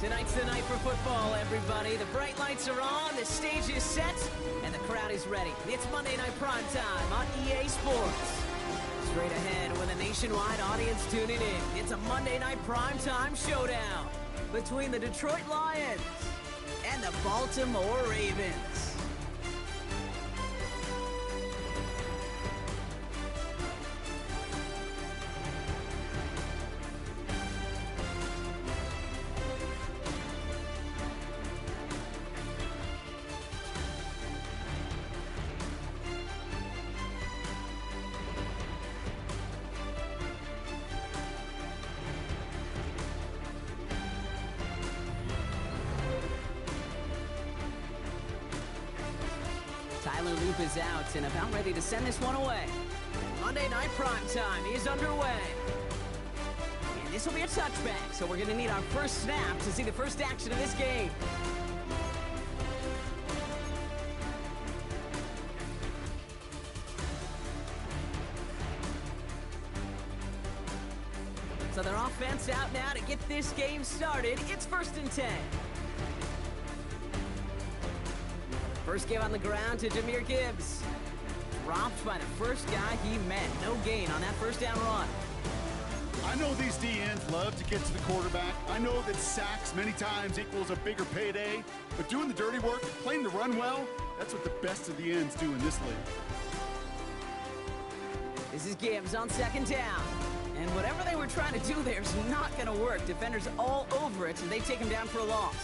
Tonight's the night for football, everybody. The bright lights are on, the stage is set, and the crowd is ready. It's Monday Night Prime Time on EA Sports. Straight ahead with a nationwide audience tuning in, it's a Monday Night Prime Time showdown between the Detroit Lions and the Baltimore Ravens. Loop is out and about ready to send this one away. Monday Night Prime Time is underway. And this will be a touchback, so we're going to need our first snap to see the first action of this game. So their offense out now to get this game started. It's 1st and 10. First give on the ground to Jahmyr Gibbs. Dropped by the first guy he met. No gain on that first down run. I know these D-ends love to get to the quarterback. I know that sacks many times equals a bigger payday. But doing the dirty work, playing the run well, that's what the best of the ends do in this league. This is Gibbs on 2nd down. And whatever they were trying to do there is not going to work. Defenders all over it, and they take him down for a loss.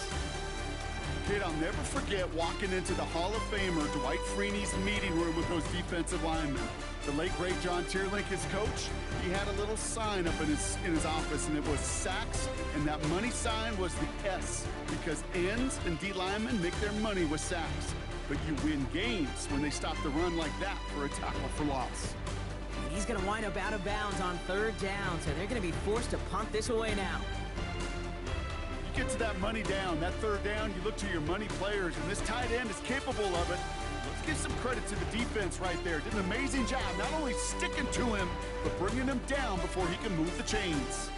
Kid, I'll never forget walking into the Hall of Famer Dwight Freeney's meeting room with those defensive linemen. The late, great John Tierlink, his coach, he had a little sign up in his office, and it was sacks, and that money sign was the S, because ends and D linemen make their money with sacks. But you win games when they stop the run like that for a tackle for loss. He's going to wind up out of bounds on 3rd down, so they're going to be forced to punt this away now. Get to that money down, that 3rd down, you look to your money players, and this tight end is capable of it. Let's give some credit to the defense right there. Did an amazing job, not only sticking to him, but bringing him down before he can move the chains.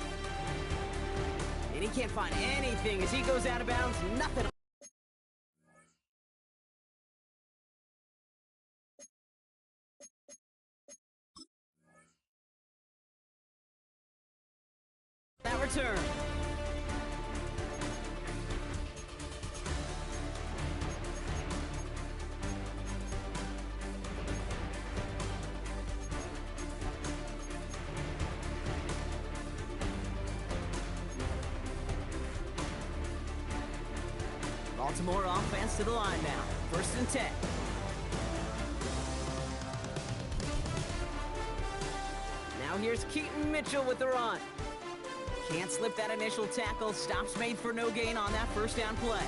And he can't find anything as he goes out of bounds. Nothing. That return. Baltimore offense to the line now. 1st and 10. Now here's Keaton Mitchell with the run. Can't slip that initial tackle. Stops made for no gain on that 1st down play.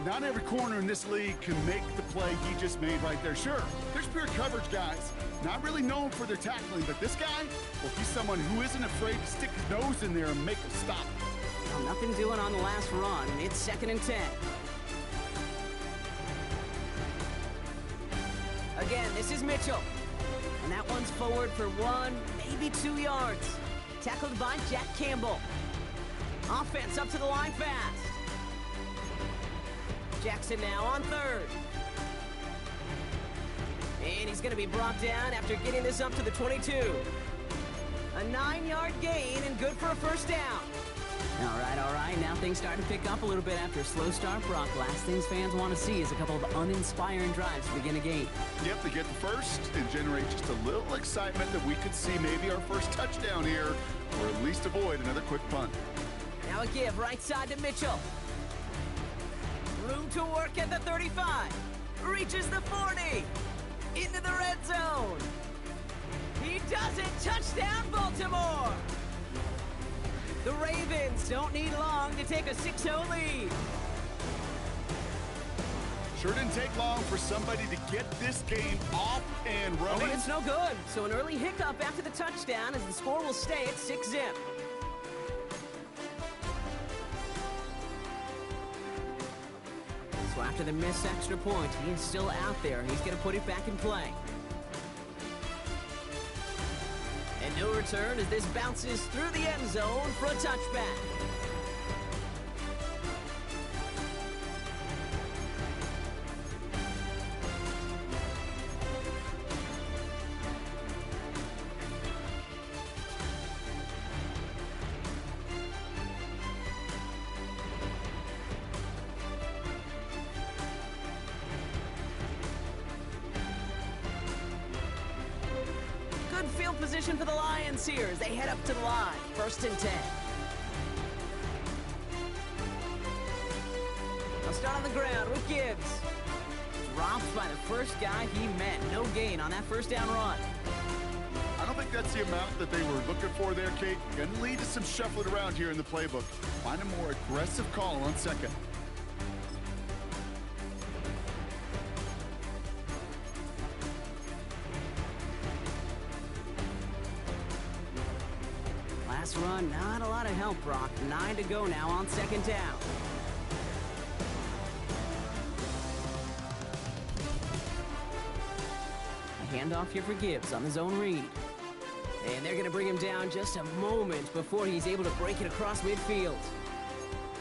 Not every corner in this league can make the play he just made right there. Sure, there's pure coverage guys. Not really known for their tackling, but this guy, well, he's someone who isn't afraid to stick his nose in there and make a stop. Well, nothing doing on the last run. It's 2nd and 10. Again, this is Mitchell. And that one's forward for 1, maybe 2 yards. Tackled by Jack Campbell. Offense up to the line fast. Jackson now on 3rd. And he's going to be brought down after getting this up to the 22. A 9-yard gain and good for a 1st down. All right. Now things start to pick up a little bit after a slow start, Brock. Last things fans want to see is a couple of uninspiring drives to begin a game. Yep, they get the first and generate just a little excitement that we could see maybe our first touchdown here, or at least avoid another quick punt. Now a give right side to Mitchell. Room to work at the 35. Reaches the 40. Into the red zone. He does it. Touchdown, Baltimore. The Ravens don't need long to take a 6-0 lead. Sure didn't take long for somebody to get this game off and running. Oh, but it's no good. So an early hiccup after the touchdown as the score will stay at 6-0. So after the missed extra point, he's still out there, and he's going to put it back in play. And no return as this bounces through the end zone for a touchback. down position for the Lions here as they head up to the line. 1st and 10. They'll start on the ground with Gibbs. Dropped by the first guy he met. No gain on that 1st down run. I don't think that's the amount that they were looking for there, Kate. Going to lead to some shuffling around here in the playbook. Find a more aggressive call on 2nd. Last run, not a lot of help, Brock. 9 to go now on 2nd down. A handoff here for Gibbs on his own read. And they're going to bring him down just a moment before he's able to break it across midfield.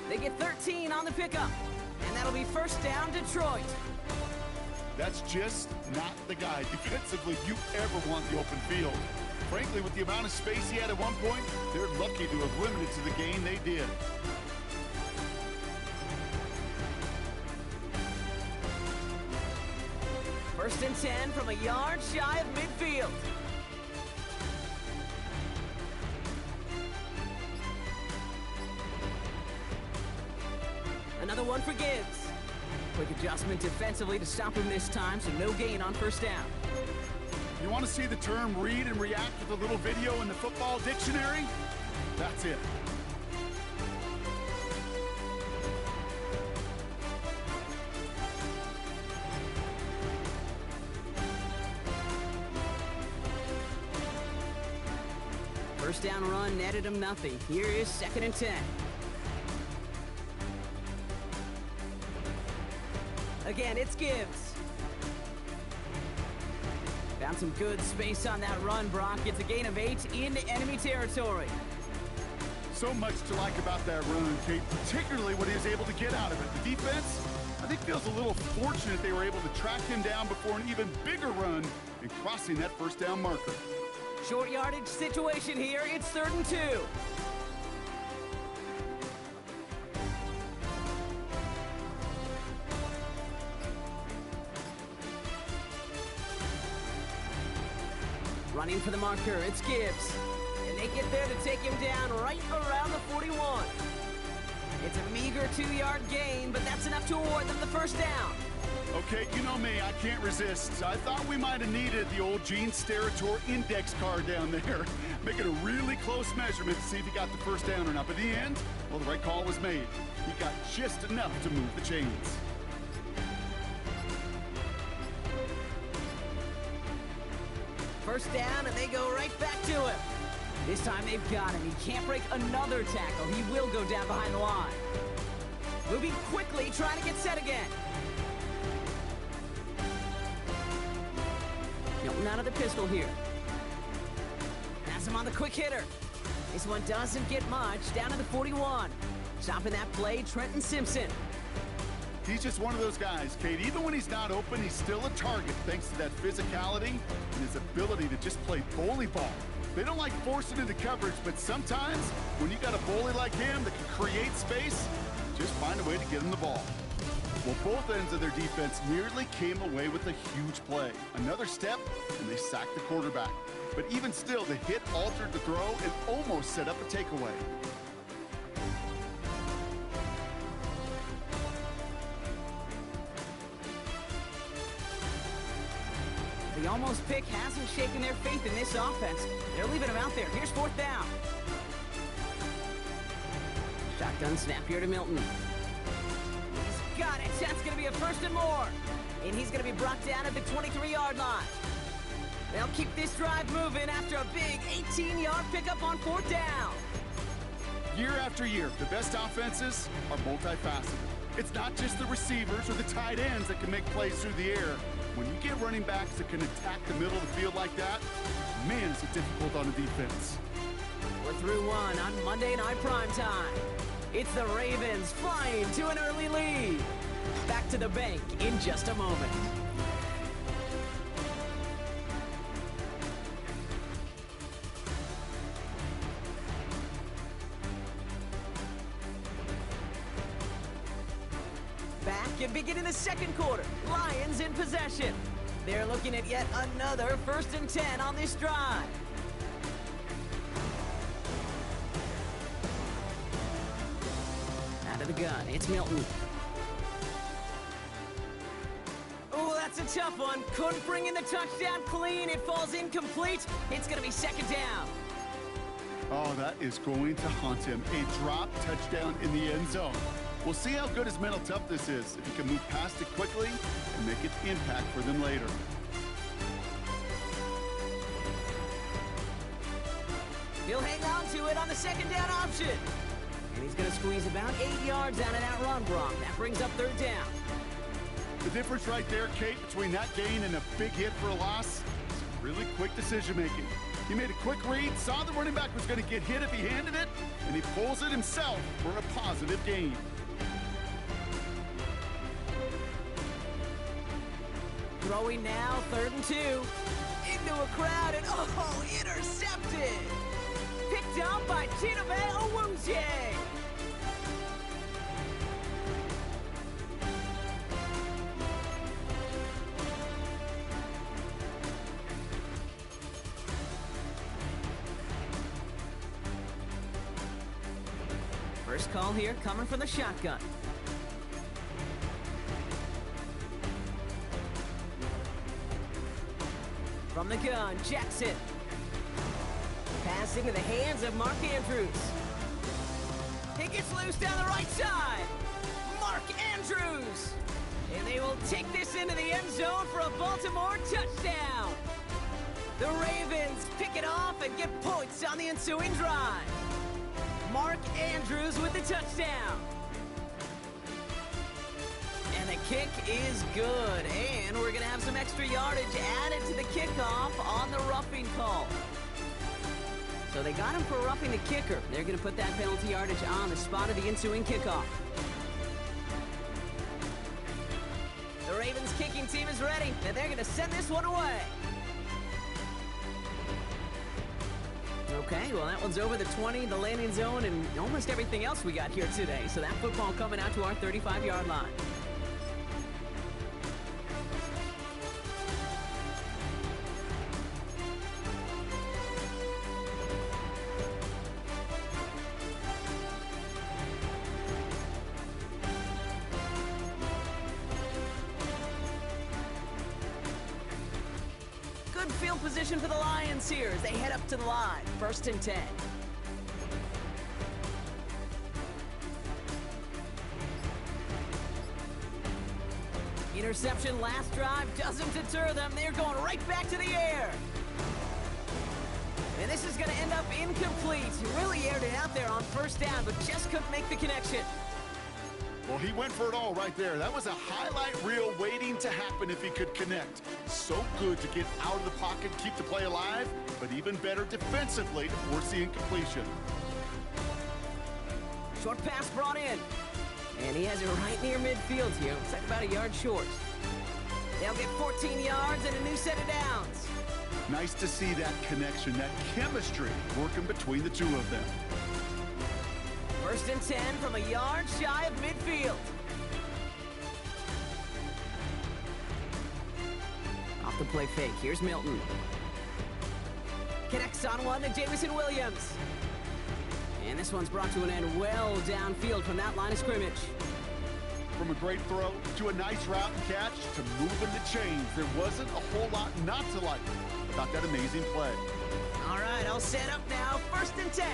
They get 13 on the pickup, and that'll be 1st down Detroit. That's just not the guy defensively you ever want the open field. Frankly, with the amount of space he had at one point, they're lucky to have limited to the gain they did. First and 10 from a yard shy of midfield. Another one for Gibbs. Quick adjustment defensively to stop him this time, so no gain on 1st down. You want to see the term read and react with a little video in the football dictionary? That's it. First down run netted him nothing. Here is 2nd and 10. Again, it's Gibbs. Found some good space on that run, Brock. It's a gain of 8 into enemy territory. So much to like about that run, Kate, particularly what he was able to get out of it. The defense, I think, feels a little fortunate they were able to track him down before an even bigger run and crossing that 1st down marker. Short yardage situation here. It's 3rd and 2. Running for the marker, it's Gibbs. And they get there to take him down right around the 41. It's a meager 2-yard gain, but that's enough to award them the 1st down. Okay, you know me, I can't resist. I thought we might have needed the old Gene Steratore index card down there. Making a really close measurement to see if he got the 1st down or not. But in the end, well, the right call was made. He got just enough to move the chains. First down, and they go right back to him. This time they've got him. He can't break another tackle. He will go down behind the line. Moving quickly, trying to get set again. Milton out of the pistol here. Pass him on the quick hitter. This one doesn't get much. Down to the 41. Stopping that play, Trenton Simpson. He's just one of those guys, Kate. Even when he's not open, he's still a target thanks to that physicality and his ability to just play bully ball. They don't like forcing into coverage, but sometimes when you got a bully like him that can create space, just find a way to get him the ball. Well, both ends of their defense nearly came away with a huge play. Another step, and they sacked the quarterback. But even still, the hit altered the throw and almost set up a takeaway. The almost pick hasn't shaken their faith in this offense. They're leaving him out there. Here's 4th down. Shotgun snap here to Milton. He's got it. That's going to be a 1st and more. And he's going to be brought down at the 23-yard line. They'll keep this drive moving after a big 18-yard pickup on 4th down. Year after year, the best offenses are multifaceted. It's not just the receivers or the tight ends that can make plays through the air. When you get running backs that can attack the middle of the field like that, man, is it difficult on a defense. We're through one on Monday Night Primetime. It's the Ravens flying to an early lead. Back to the bank in just a moment. Back and beginning the 2nd quarter. Lions in possession. They're looking at yet another 1st and 10 on this drive. the gun. It's Milton. Oh, that's a tough one. Couldn't bring in the touchdown clean. It falls incomplete. It's going to be second down. Oh, that is going to haunt him. A drop touchdown in the end zone. We'll see how good his mental toughness is, if he can move past it quickly and make an impact for them later. He'll hang on to it on the second down option. And he's going to squeeze about 8 yards out of that run, Brock. That brings up third down. The difference right there, Kate, between that gain and a big hit for a loss is really quick decision-making. He made a quick read, saw the running back was going to get hit if he handed it, and he pulls it himself for a positive gain. Throwing now, 3rd and 2. Into a crowd, and oh, intercepted! Picked up by Chidobe Owuzie! First call here coming from the shotgun. From the gun, Jackson. Passing to the hands of Mark Andrews. He gets loose down the right side. Mark Andrews. And they will take this into the end zone for a Baltimore touchdown. The Ravens pick it off and get points on the ensuing drive. Mark Andrews with the touchdown. And the kick is good. And we're going to have some extra yardage added to the kickoff on the roughing call. So they got him for roughing the kicker. They're going to put that penalty yardage on the spot of the ensuing kickoff. The Ravens kicking team is ready, and they're going to send this one away. Okay, well, that one's over the 20, the landing zone, and almost everything else we got here today. So that football coming out to our 35-yard line. Good field position for the Lions here as they head up to the line. 1st and 10. Interception last drive doesn't deter them. They're going right back to the air. And this is going to end up incomplete. He really aired it out there on 1st down, but just couldn't make the connection. Well, he went for it all right there. That was a highlight reel waiting to happen if he could connect. So good to get out of the pocket, keep the play alive, but even better defensively to force the incompletion. Short pass brought in. And he has it right near midfield here. Looks like about a yard short. They'll get 14 yards and a new set of downs. Nice to see that connection, that chemistry working between the two of them. 1st and 10 from a yard shy of midfield. Off the play fake. Here's Milton. Connects on one to Jamison Williams. And this one's brought to an end well downfield from that line of scrimmage. From a great throw to a nice route and catch to moving the chains, there wasn't a whole lot not to like about that amazing play. All right, all set up now. 1st and 10.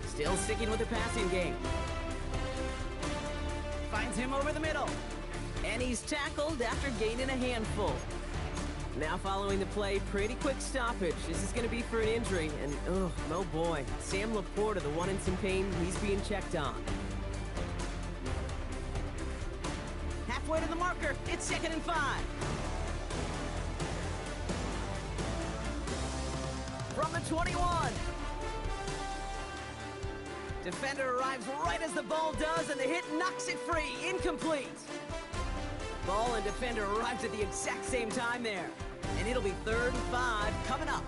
Still sticking with the passing game. Finds him over the middle. And he's tackled after gaining a handful. Now following the play, pretty quick stoppage. This is going to be for an injury. And, oh boy, Sam Laporta, the one in some pain, he's being checked on. Halfway to the marker. It's 2nd and 5. From the 21. Defender arrives right as the ball does, and the hit knocks it free. Incomplete. Ball and defender arrives at the exact same time there. And it'll be 3rd and 5 coming up.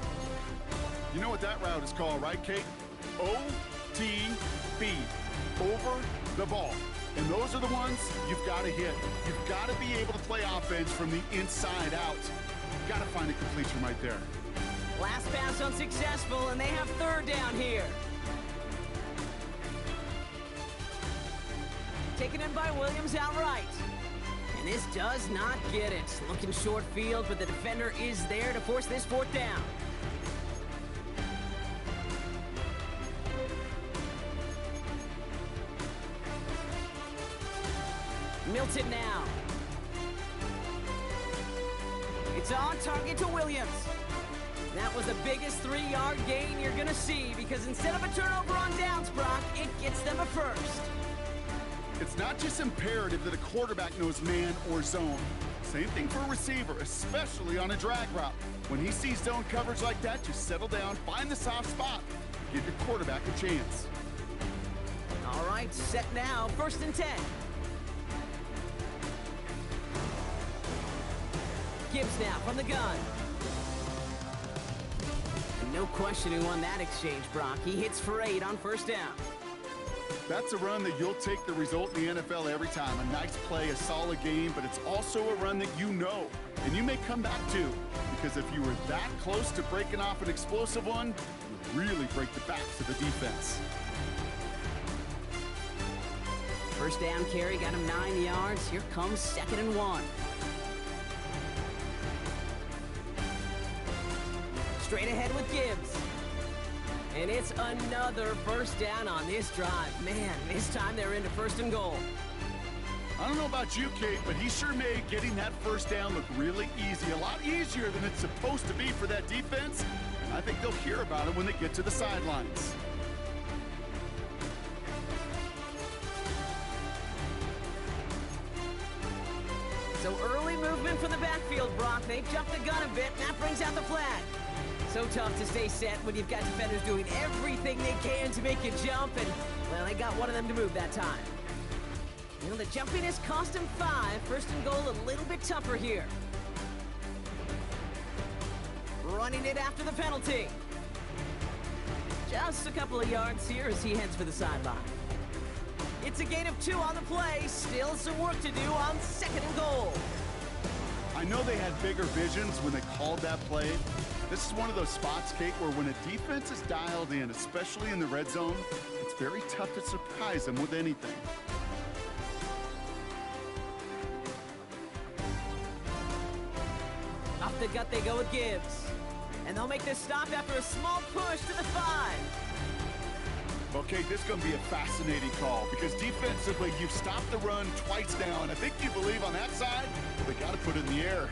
You know what that route is called, right, Kate? OTB. Over the ball. And those are the ones you've got to hit. You've got to be able to play offense from the inside out. You've got to find a completion right there. Last pass unsuccessful, and they have 3rd down here. taken in by Williams outright. And this does not get it. Looking short field, but the defender is there to force this fourth down. Milton now. It's on target to Williams. That was the biggest 3-yard gain you're going to see because instead of a turnover on downs, Brock, it gets them a first. It's not just imperative that a quarterback knows man or zone. Same thing for a receiver, especially on a drag route. When he sees zone coverage like that, just settle down, find the soft spot, and give your quarterback a chance. All right, set now, 1st and 10. Gibbs now from the gun. And no question who won that exchange, Brock. He hits for 8 on 1st down. That's a run that you'll take the result in the NFL every time. A nice play, a solid game, but it's also a run that you know, and you may come back to, because if you were that close to breaking off an explosive one, you would really break the backs of the defense. 1st down carry got him 9 yards. Here comes 2nd and 1. Straight ahead with Gibbs. And it's another 1st down on this drive. Man, this time they're into 1st and goal. I don't know about you, Kate, but he sure made getting that 1st down look really easy. A lot easier than it's supposed to be for that defense. And I think they'll hear about it when they get to the sidelines. So early movement from the backfield, Brock. They've jumped the gun a bit, and that brings out the flag. So tough to stay set when you've got defenders doing everything they can to make you jump, and, well, they got one of them to move that time. You know, the jumpiness cost him 5. 1st and goal a little bit tougher here. Running it after the penalty. Just a couple of yards here as he heads for the sideline. It's a gain of 2 on the play. Still some work to do on 2nd and goal. I know they had bigger visions when they called that play. This is one of those spots, Kate, where when a defense is dialed in, especially in the red zone, it's very tough to surprise them with anything. Off the gut they go with Gibbs. And they'll make this stop after a small push to the 5. Okay, this is going to be a fascinating call because defensively, you've stopped the run twice now, and I think you believe on that side, well, they got to put it in the air.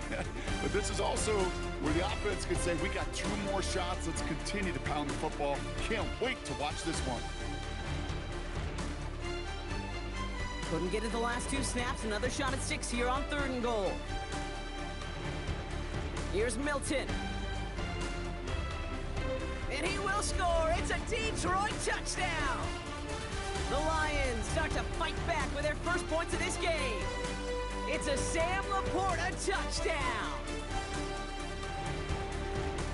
But this is also where the offense could say, we got 2 more shots. Let's continue to pound the football. Can't wait to watch this one. Couldn't get it the last 2 snaps. Another shot at 6 here on 3rd and goal. Here's Milton. And he will score. It's a Detroit touchdown. The Lions start to fight back with their first points of this game. It's a Sam Laporta touchdown.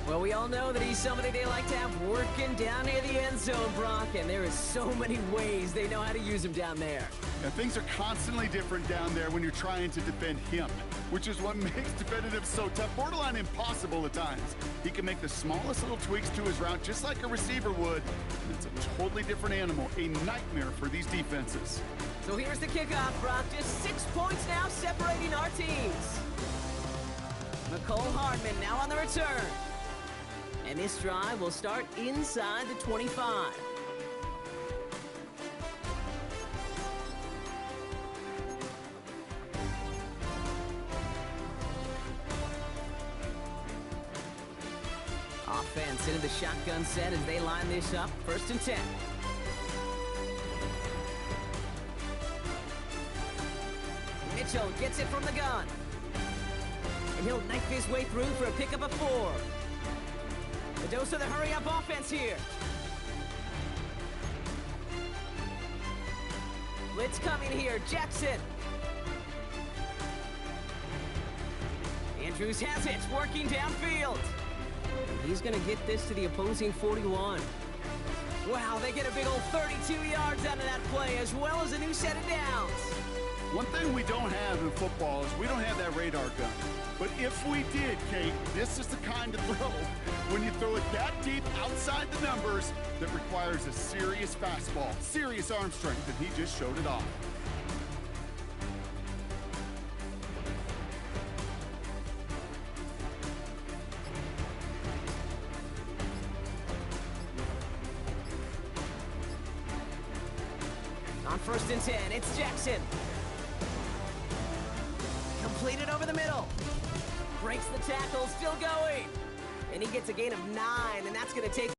Well, we all know that he's somebody they like to have working down near the end zone, Brock, and there is so many ways they know how to use him down there. Yeah, things are constantly different down there when you're trying to defend him, which is what makes defending him so tough, borderline impossible at times. He can make the smallest little tweaks to his route just like a receiver would, and it's a totally different animal, a nightmare for these defenses. So here's the kickoff, Brock. Just 6 points now separating our teams. McCole Hardman now on the return. And this drive will start inside the 25. Offense into the shotgun set as they line this up. 1st and 10. Mitchell gets it from the gun. And he'll knife his way through for a pickup of 4. The dose of the hurry-up offense here. Blitz coming here. Jackson. Andrews has it, working downfield. He's going to get this to the opposing 41. Wow, they get a big old 32 yards out of that play, as well as a new set of downs. One thing we don't have in football is we don't have that radar gun. But if we did, Kate, this is the kind of throw, when you throw it that deep outside the numbers, that requires a serious fastball, serious arm strength, and he just showed it off. On 1st and 10, it's Jackson. Completed over the middle. Breaks the tackle, still going. And he gets a gain of 9, and that's going to take...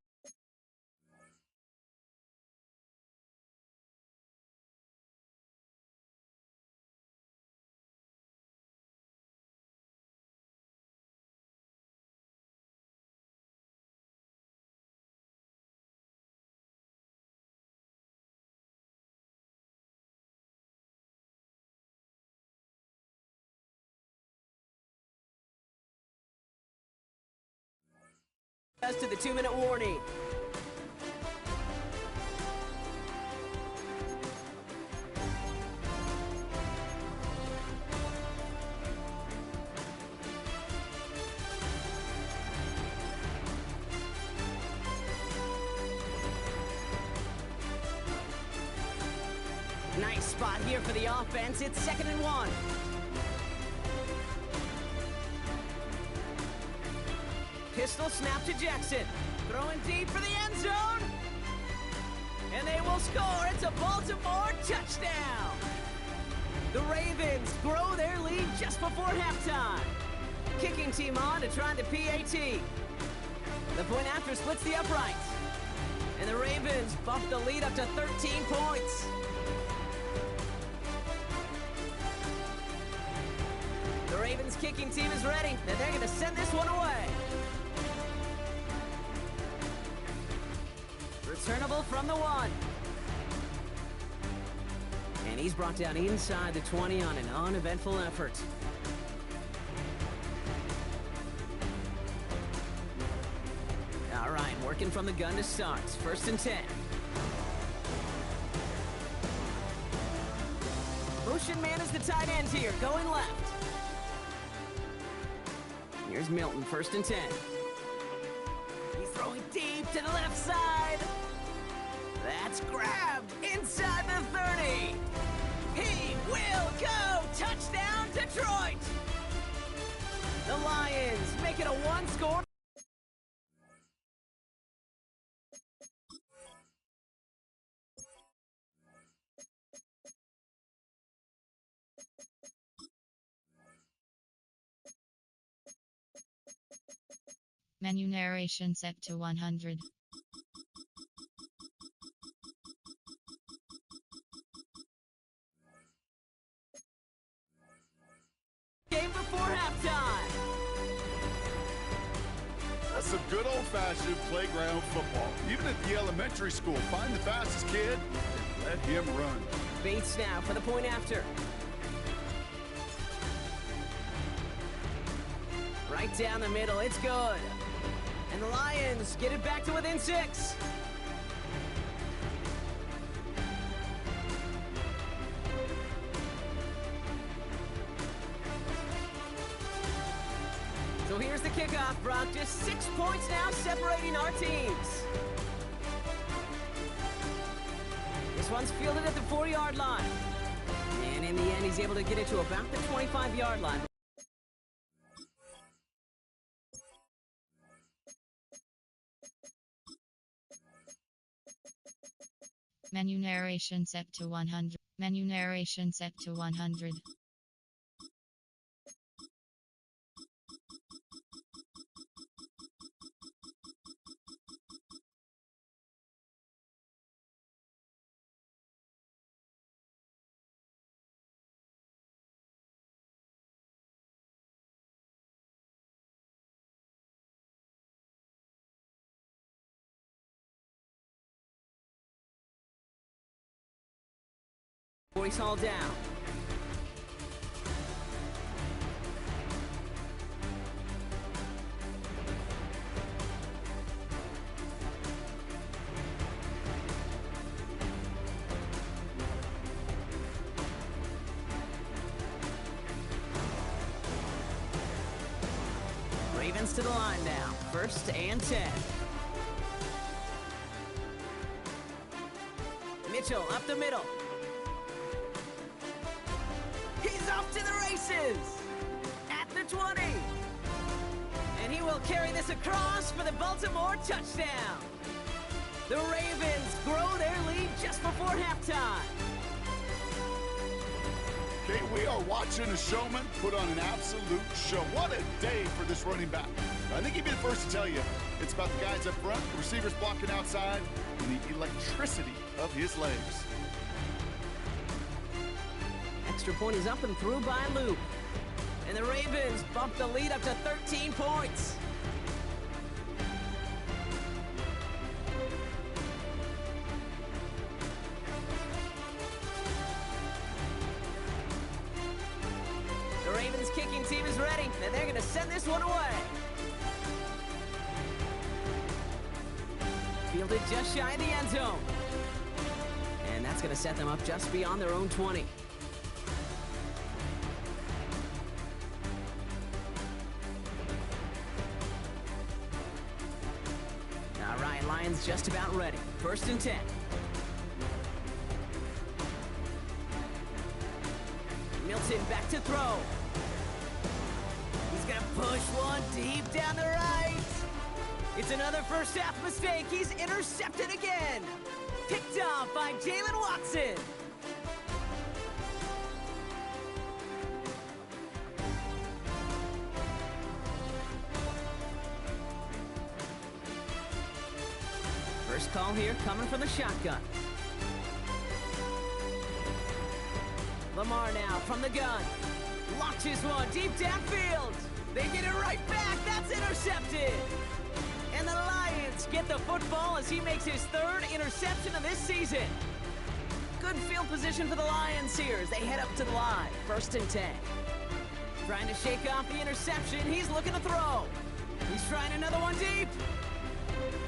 to the 2-minute warning. Nice spot here for the offense. It's 2nd and 1. Pistol snap to Jackson. Throwing deep for the end zone. And they will score. It's a Baltimore touchdown. The Ravens grow their lead just before halftime. Kicking team on to try the PAT. The point after splits the uprights. And the Ravens bump the lead up to 13 points. The Ravens kicking team is ready, and they're going to send this one away. Returnable from the 1. And he's brought down inside the 20 on an uneventful effort. All right, working from the gun to start. 1st and 10. Motion man is the tight end here, going left. Here's Milton, 1st and 10. He's throwing deep to the left side. That's grabbed inside the 30. He will go. Touchdown, Detroit. The Lions make it a 1-score. Menu narration set to 100. Game before halftime. That's some good old-fashioned playground football. Even at the elementary school, find the fastest kid and let him run. Bates now for the point after. Right down the middle, it's good. And the Lions get it back to within 6. So here's the kickoff, Brock. Just 6 points now separating our teams. This one's fielded at the 4-yard line. And in the end, he's able to get it to about the 25-yard line. Menu narration set to 100. Menu narration set to 100. Voice all down. Ravens to the line now. 1st and 10. Mitchell up the middle. He's off to the races at the 20. And he will carry this across for the Baltimore touchdown. The Ravens grow their lead just before halftime. are watching a showman put on an absolute show. What a day for this running back. I think he'd be the first to tell you it's about the guys up front, the receivers blocking outside, and the electricity of his legs. Extra point is up and through by Luke. And the Ravens bump the lead up to 13 points. The Ravens kicking team is ready, and they're going to send this one away. Fielded just shy of the end zone. And that's going to set them up just beyond their own 20. All right, Lions just about ready. 1st and 10. Milton back to throw. He's gonna push one deep down the right. It's another first half mistake. He's intercepted again. Picked off by Jalen Watson. First call here coming from the shotgun. Lamar now from the gun. Launches one deep downfield. They get it right back. That's intercepted. And the Lions get the football as he makes his 3rd interception of this season. Good field position for the Lions here as they head up to the line. 1st and 10. Trying to shake off the interception. He's looking to throw. He's trying another one deep.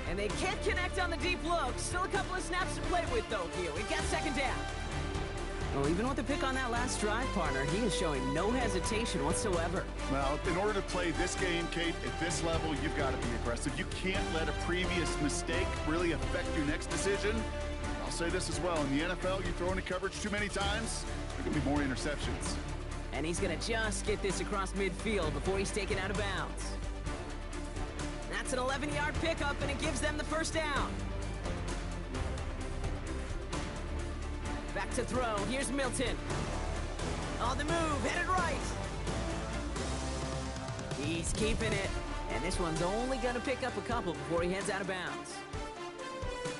And they can't connect on the deep look. Still a couple of snaps to play with, though, here. We've got 2nd down. Well, even with the pick on that last drive, partner, he is showing no hesitation whatsoever. Well, in order to play this game, Kate, at this level, you've got to be aggressive. You can't let a previous mistake really affect your next decision. I'll say this as well. In the NFL, you throw into coverage too many times, there can be more interceptions. And he's going to just get this across midfield before he's taken out of bounds. That's an 11-yard pickup, and it gives them the 1st down. Back to throw. Here's Milton. On the move, headed right. He's keeping it. And this one's only going to pick up a couple before he heads out of bounds.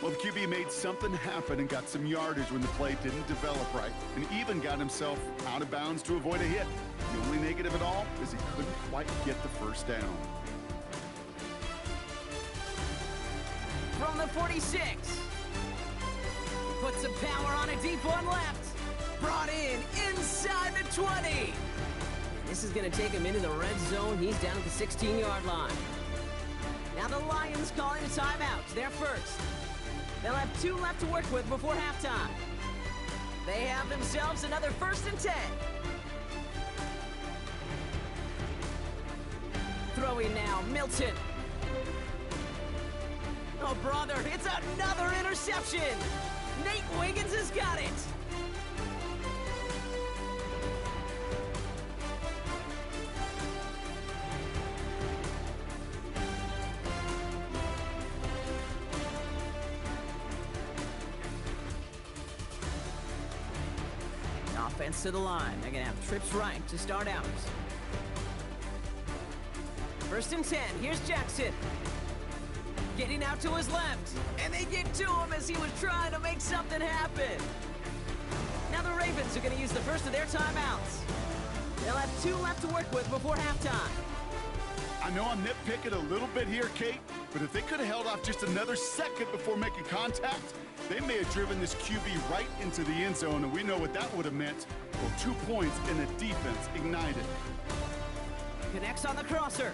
Well, the QB made something happen and got some yardage when the play didn't develop right, and even got himself out of bounds to avoid a hit. The only negative at all is he couldn't quite get the 1st down. From the 46. Put some power on a deep one left. Brought in inside the 20. And this is going to take him into the red zone. He's down at the 16-yard line. Now the Lions calling a timeout. They're first. They'll have 2 left to work with before halftime. They have themselves another 1st and 10. Throwing now, Milton. Oh, brother, it's another interception. Nate Wiggins has got it. Offense to the line. They're going to have trips right to start out. 1st and 10. Here's Jackson. Getting out to his left. And they get to him as he was trying to make something happen. Now the Ravens are going to use the first of their timeouts. They'll have 2 left to work with before halftime. I know I'm nitpicking a little bit here, Kate, but if they could have held off just another second before making contact, they may have driven this QB right into the end zone, and we know what that would have meant. Well, 2 points and the defense ignited. Connects on the crosser.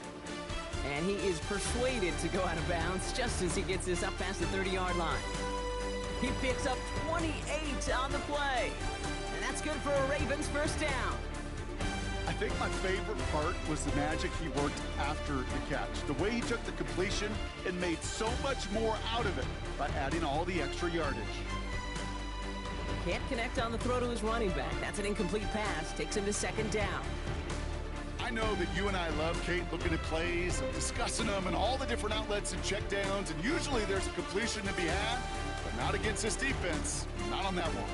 And he is persuaded to go out of bounds just as he gets this up past the 30-yard line. He picks up 28 on the play. And that's good for a Ravens 1st down. I think my favorite part was the magic he worked after the catch. The way he took the completion and made so much more out of it by adding all the extra yardage. Can't connect on the throw to his running back. That's an incomplete pass. Takes him to 2nd down. I know that you and I love, Kate, looking at plays, discussing them, and all the different outlets and checkdowns, and usually there's a completion to be had, but not against this defense. Not on that one.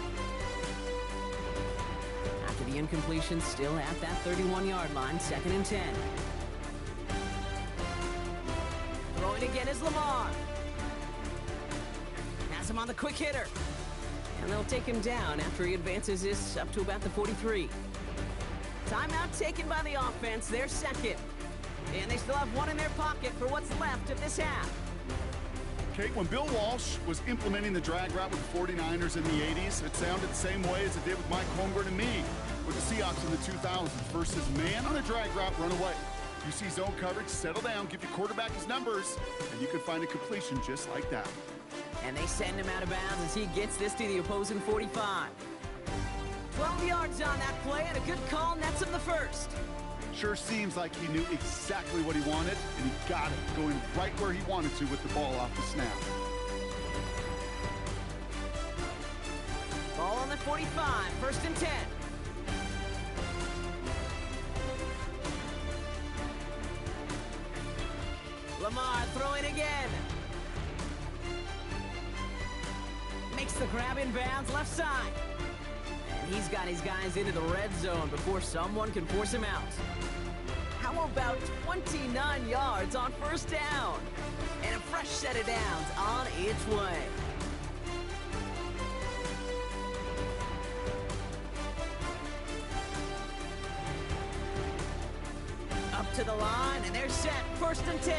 After the incompletion, still at that 31-yard line, 2nd and 10. Throwing again is Lamar. Has him on the quick hitter. And they'll take him down after he advances this up to about the 43. Timeout taken by the offense, their second. And they still have one in their pocket for what's left of this half. Kate, when Bill Walsh was implementing the drag route with the 49ers in the 80s, it sounded the same way as it did with Mike Holmgren and me with the Seahawks in the 2000s. Versus man on a drag route, run away. You see zone coverage, settle down, give your quarterback his numbers, and you can find a completion just like that. And they send him out of bounds as he gets this to the opposing 45. 12 yards on that play, and a good call nets him the first. Sure seems like he knew exactly what he wanted, and he got it, going right where he wanted to with the ball off the snap. Ball on the 45, 1st and 10. Lamar throwing again. Makes the grab in bounds, left side. And he's got his guys into the red zone before someone can force him out. How about 29 yards on 1st down? And a fresh set of downs on its way. Up to the line, and they're set. 1st and 10.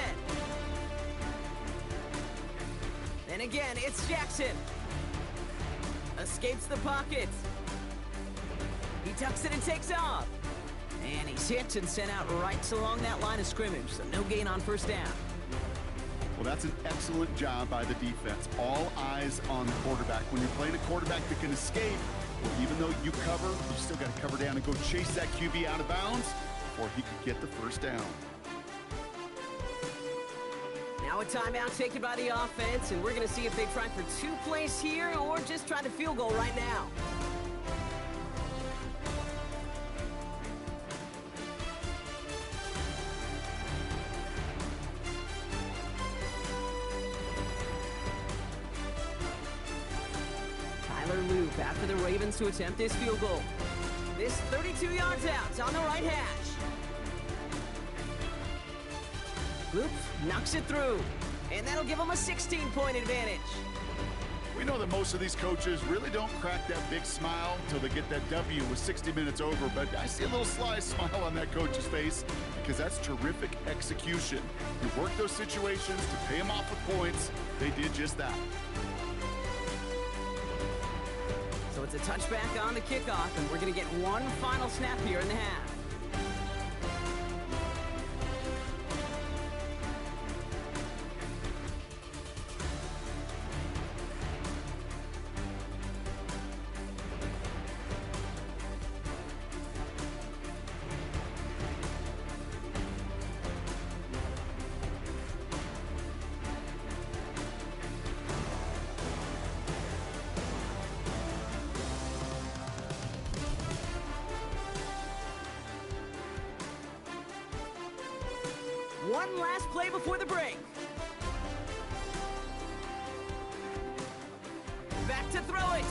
And again, it's Jackson. Escapes the pocket. He tucks it and takes off. And he's hit and sent out right along that line of scrimmage, so no gain on 1st down. Well, that's an excellent job by the defense. All eyes on the quarterback. When you're playing a quarterback that can escape, well, even though you cover, you still got to cover down and go chase that QB out of bounds before he could get the 1st down. Now a timeout taken by the offense, and we're going to see if they try for 2 plays here or just try the field goal right now. Loop after the Ravens to attempt this field goal. This 32 yards out on the right hash. Loop knocks it through, and that'll give them a 16-point advantage. We know that most of these coaches really don't crack that big smile until they get that W with 60 minutes over, but I see a little sly smile on that coach's face because that's terrific execution. You work those situations to pay them off with points. They did just that. So it's a touchback on the kickoff, and we're going to get one final snap here in the half. One last play before the break. Back to throw it.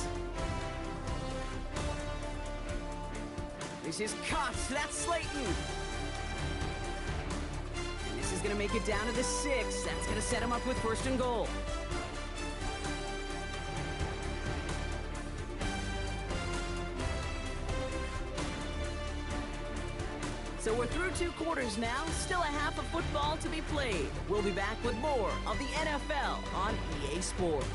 This is caught. That's Slayton. And this is going to make it down to the 6. That's going to set him up with 1st and goal. So we're through 2 quarters now, still a half of football to be played. We'll be back with more of the NFL on EA Sports.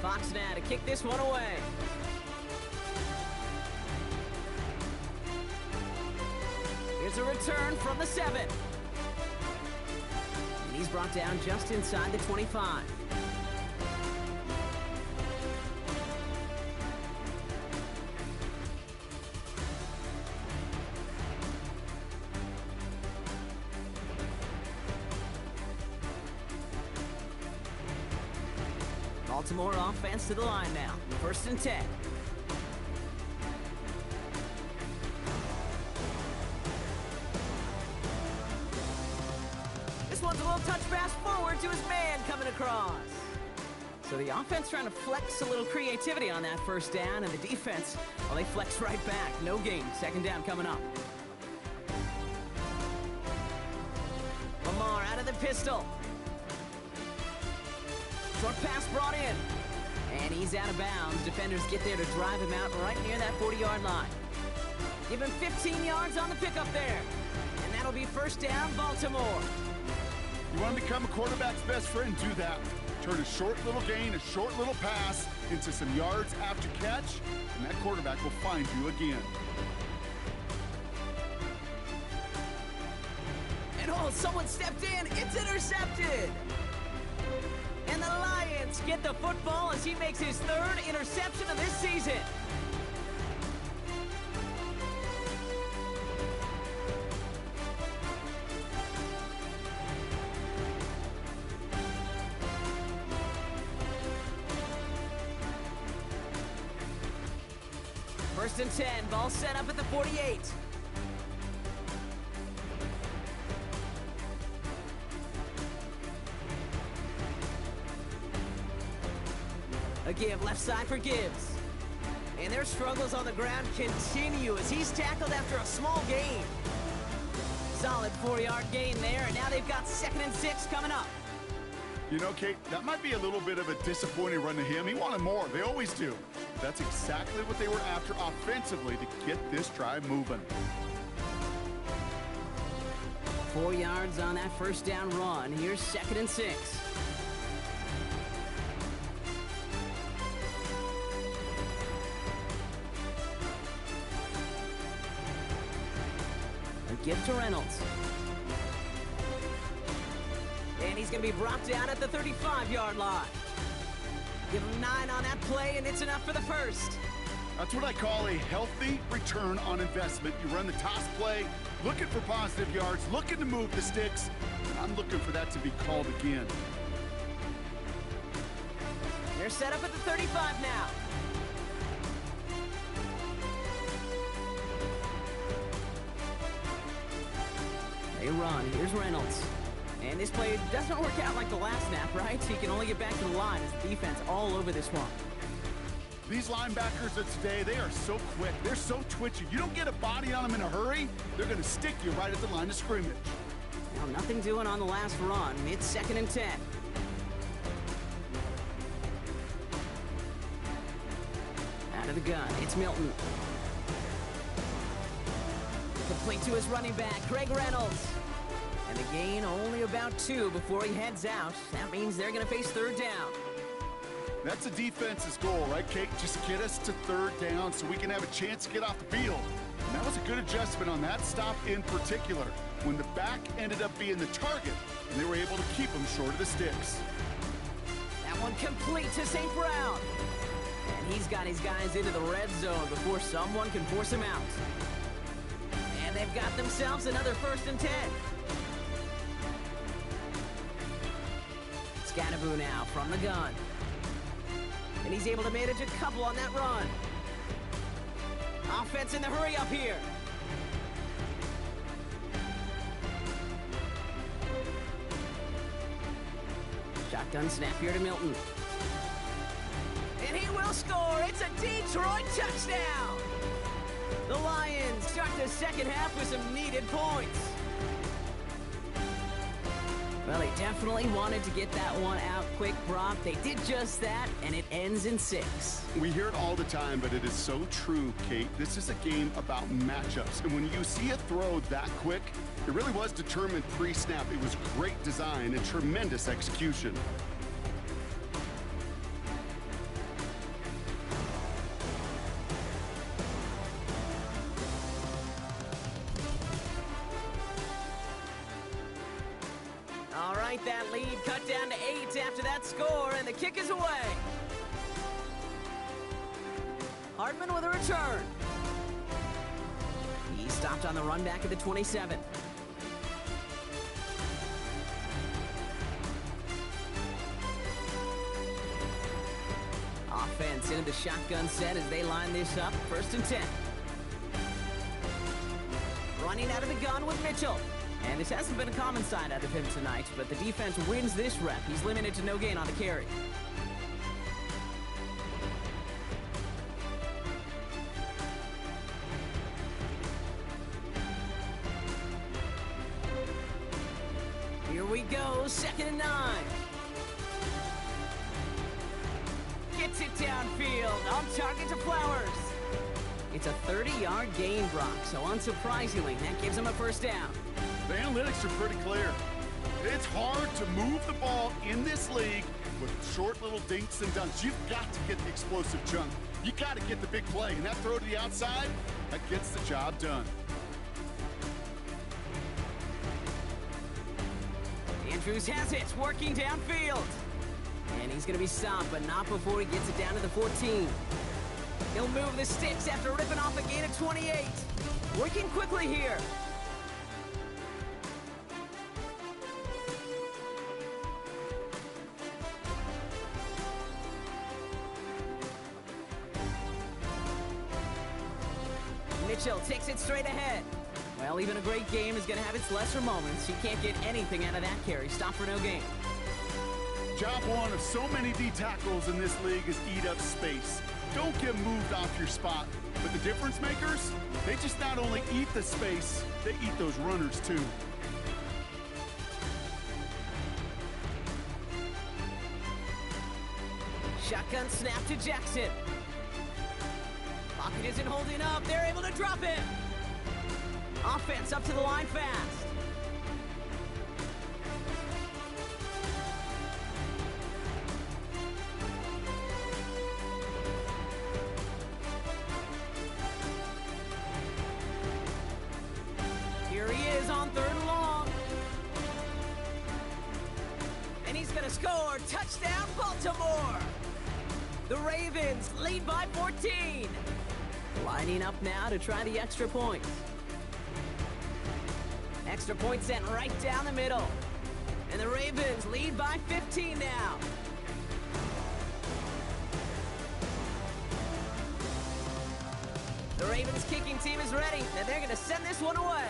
Fox now to kick this one away. Here's a return from the 7. And he's brought down just inside the 25. Baltimore offense to the line now. 1st and 10. This this one's a little touch pass forward to his man coming across. So the offense trying to flex a little creativity on that first down, and the defense, well, they flex right back. No gain. Second down coming up. Lamar out of the pistol. Short pass brought in. And he's out of bounds. Defenders get there to drive him out right near that 40-yard line. Give him 15 yards on the pickup there. And that'll be first down, Baltimore. You want to become a quarterback's best friend? Do that. Turn a short little gain, a short little pass into some yards after catch, and that quarterback will find you again. And oh, someone stepped in. It's intercepted. And the Lions get the football as he makes his third interception of this season. First and 10, ball set up at the 48. A give, left side for Gibbs. And their struggles on the ground continue as he's tackled after a small gain. Solid 4-yard gain there, and now they've got 2nd and 6 coming up. You know, Kate, that might be a little bit of a disappointing run to him. He wanted more. They always do. That's exactly what they were after offensively to get this drive moving. 4 yards on that first down run. Here's 2nd and 6. A give to Reynolds. And he's going to be brought down at the 35-yard line. Give him 9 on that play, and it's enough for the first. That's what I call a healthy return on investment. You run the toss play, looking for positive yards, looking to move the sticks, and I'm looking for that to be called again. They're set up at the 35 now. They run. Here's Reynolds. And this play doesn't work out like the last snap, right? So he can only get back to the line as the defense all over this one. These linebackers of today, they are so quick. They're so twitchy. You don't get a body on them in a hurry, they're going to stick you right at the line of scrimmage. Now, nothing doing on the last run. It's 2nd and 10. Out of the gun, it's Milton. Complete to his running back, Craig Reynolds. And the gain only about 2 before he heads out. That means they're going to face 3rd down. That's the defense's goal, right, Kate? Just get us to 3rd down so we can have a chance to get off the field. And that was a good adjustment on that stop in particular, when the back ended up being the target, and they were able to keep him short of the sticks. That one complete to St. Brown. And he's got his guys into the red zone before someone can force him out. And they've got themselves another 1st and 10. Scatterboo now from the gun. And he's able to manage a couple on that run. Offense in the hurry up here. Shotgun snap here to Milton. And he will score. It's a Detroit touchdown. The Lions start the second half with some needed points. Well, they definitely wanted to get that one out quick, Brock. They did just that, and it ends in 6. We hear it all the time, but it is so true, Kate. This is a game about matchups. And when you see a throw that quick, it really was determined pre-snap. It was great design and tremendous execution. All right, that lead cut down to 8 after that score, and the kick is away. Hartman with a return. He stopped on the run back at the 27. Offense into the shotgun set as they line this up. 1st and 10. Running out of the gun with Mitchell. And this hasn't been a common sight out of him tonight, but the defense wins this rep. He's limited to no gain on the carry. Here we go, 2nd and 9. Gets it downfield, on target to Flowers. It's a 30-yard gain, Brock, so unsurprisingly, that gives him a first down. The analytics are pretty clear. It's hard to move the ball in this league with short little dinks and dunks. You've got to get the explosive chunk. You got to get the big play, and that throw to the outside, that gets the job done. Andrews has it, working downfield. And he's going to be stopped, but not before he gets it down to the 14. He'll move the sticks after ripping off a gain of 28. Working quickly here. Mitchell takes it straight ahead. Well, even a great game is going to have its lesser moments. He can't get anything out of that carry. Stop for no gain. Job one of so many D tackles in this league is eat up space. Don't get moved off your spot. But the difference makers, they just not only eat the space, they eat those runners too. Shotgun snap to Jackson. Pocket isn't holding up. They're able to drop it. Offense up to the line fast. Here he is on 3rd and long. And he's going to score. Touchdown, Baltimore. The Ravens lead by 14. Lining up now to try the extra point. Extra point sent right down the middle. And the Ravens lead by 15 now. The Ravens kicking team is ready, and they're going to send this one away.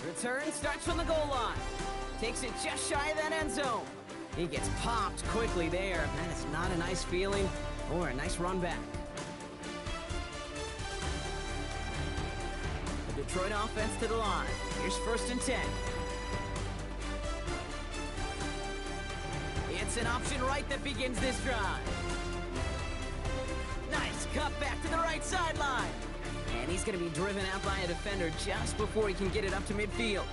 Return starts from the goal line. Takes it just shy of that end zone. He gets popped quickly there. That is not a nice feeling or a nice run back. The Detroit offense to the line. Here's 1st and 10. It's an option right that begins this drive. Nice cut back to the right sideline. And he's going to be driven out by a defender just before he can get it up to midfield.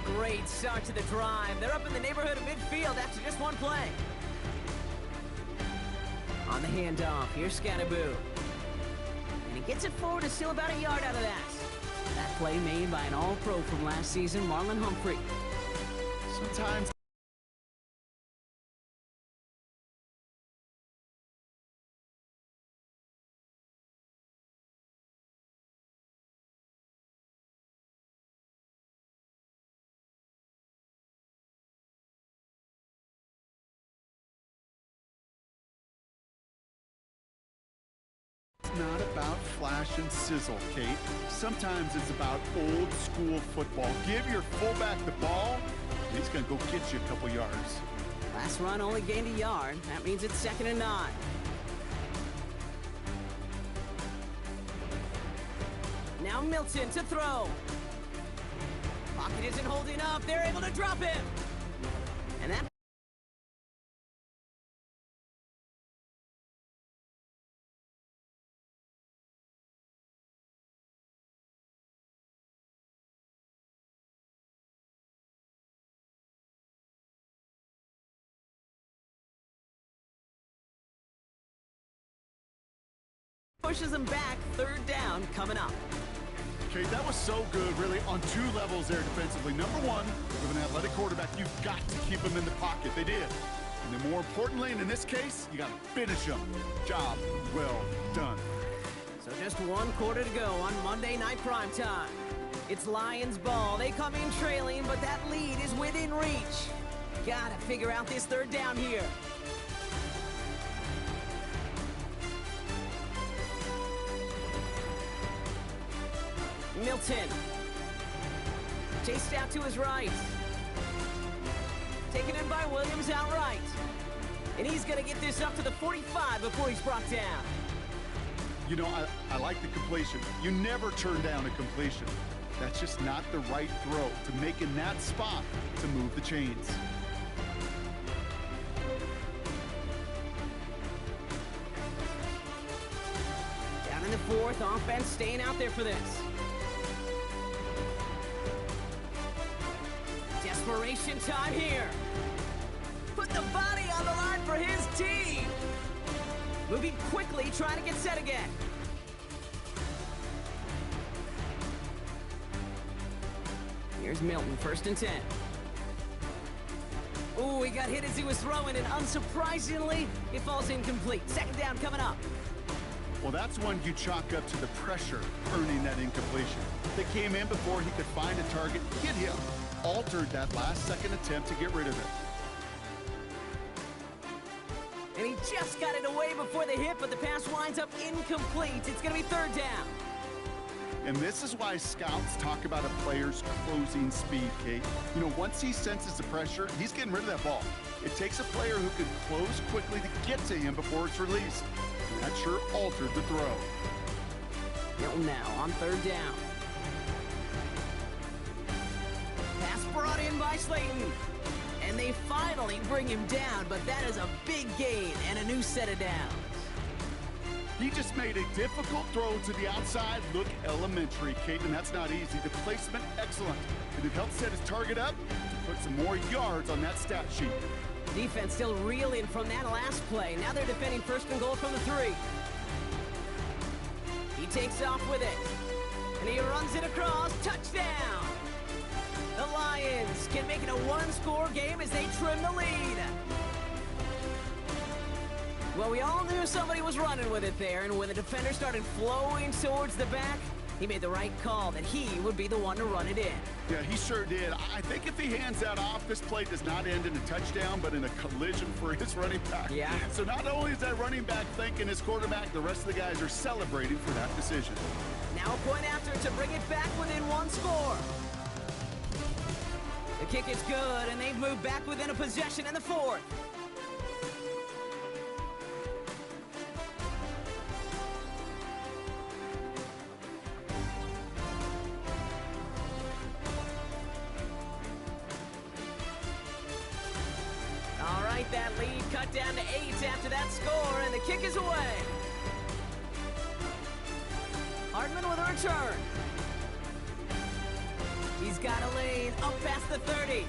Great start to the drive. They're up in the neighborhood of midfield after just one play. On the handoff, here's Scatterboo. And he gets it forward to steal about a yard out of that. That play made by an all-pro from last season, Marlon Humphrey. Sometimes not about flash and sizzle, Kate. Sometimes it's about old school football. Give your fullback the ball, and he's going to go get you a couple yards. Last run only gained a yard. That means it's 2nd and 9. Now Milton to throw. Pocket isn't holding up. They're able to drop it. And that pushes him back. 3rd down coming up. Okay, that was so good, really, on 2 levels there defensively. Number one, with an athletic quarterback, you've got to keep him in the pocket. They did. And then more importantly, and in this case, you got to finish him. Job well done. So just 1 quarter to go on Monday Night Primetime. It's Lions ball. They come in trailing, but that lead is within reach. Gotta figure out this 3rd down here. Milton. Chased out to his right. Taken in by Williams outright. And he's going to get this up to the 45 before he's brought down. You know, I like the completion. You never turn down a completion. That's just not the right throw to make in that spot to move the chains. Down in the fourth, offense staying out there for this. Desperation time here. Put the body on the line for his team. Moving quickly, trying to get set again. Here's Milton, 1st and 10. Ooh, he got hit as he was throwing, and unsurprisingly, it falls incomplete. 2nd down coming up. Well, that's one you chalk up to the pressure earning that incompletion. They came in before he could find a target, hit him, altered that last-second attempt to get rid of it. And he just got it away before the hit, but the pass winds up incomplete. It's going to be 3rd down. And this is why scouts talk about a player's closing speed, Kate. You know, once he senses the pressure, he's getting rid of that ball. It takes a player who can close quickly to get to him before it's released. And that sure altered the throw. Milton now on 3rd down. Pass brought in by Slayton. And they finally bring him down, but that is a big gain and a new set of downs. He just made a difficult throw to the outside look elementary, Kate, and that's not easy. The placement, excellent. And it helped set his target up to put some more yards on that stat sheet. Defense still reeling from that last play. Now they're defending 1st and goal from the 3. He takes off with it. And he runs it across. Touchdown! The Lions can make it a 1-score game as they trim the lead. Well, we all knew somebody was running with it there, and when the defender started flowing towards the back, he made the right call that he would be the one to run it in. Yeah, he sure did. I think if he hands that off, this play does not end in a touchdown, but in a collision for his running back. Yeah. So not only is that running back thanking his quarterback, the rest of the guys are celebrating for that decision. Now a point after to bring it back within 1 score. The kick is good, and they've moved back within a possession in the 4th. All right, that lead cut down to 8 after that score, and the kick is away. Hartman with a return. He's got a lane up past the 30.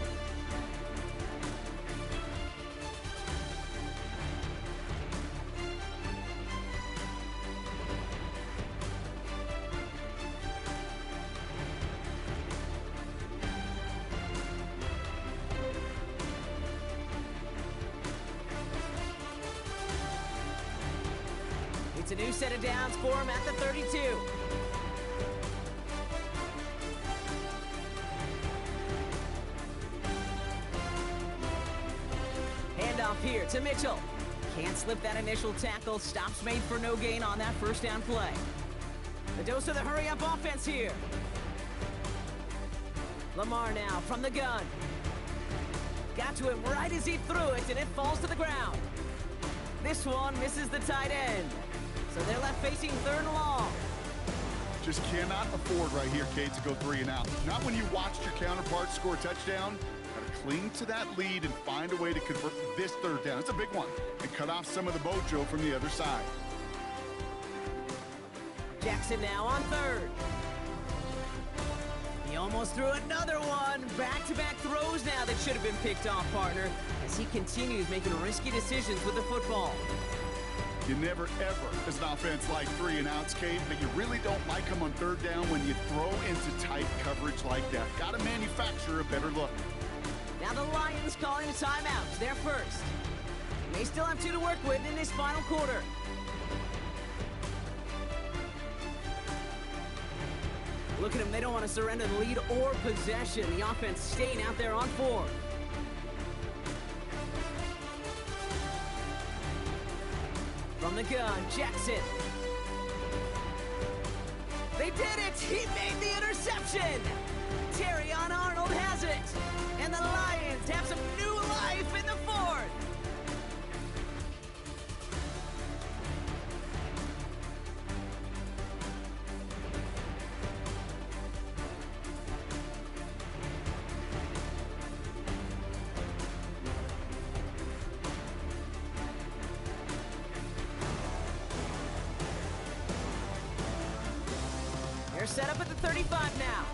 It's a new set of downs for him at the 32. Handoff here to Mitchell. Can't slip that initial tackle. Stops made for no gain on that 1st down play. The dose of the hurry-up offense here. Lamar now from the gun. Got to him right as he threw it, and it falls to the ground. This one misses the tight end. So they're left facing 3rd and long. Just cannot afford right here, Kate, to go 3 and out. Not when you watched your counterpart score a touchdown. Got to cling to that lead and find a way to convert this 3rd down. It's a big one. And cut off some of the mojo from the other side. Jackson now on 3rd. He almost threw another one. Back-to-back throws now that should have been picked off, partner, as he continues making risky decisions with the football. You never, ever, as an offense, like 3 and outs, Kate, but you really don't like them on 3rd down when you throw into tight coverage like that. Got to manufacture a better look. Now the Lions calling a timeout. They're first. They still have 2 to work with in this final quarter. Look at them. They don't want to surrender the lead or possession. The offense staying out there on 4. From the gun, Jackson. They did it! He made the interception! Terrion Arnold has it! And the Lions have some new life in the fourth! They're set up at the 35 now.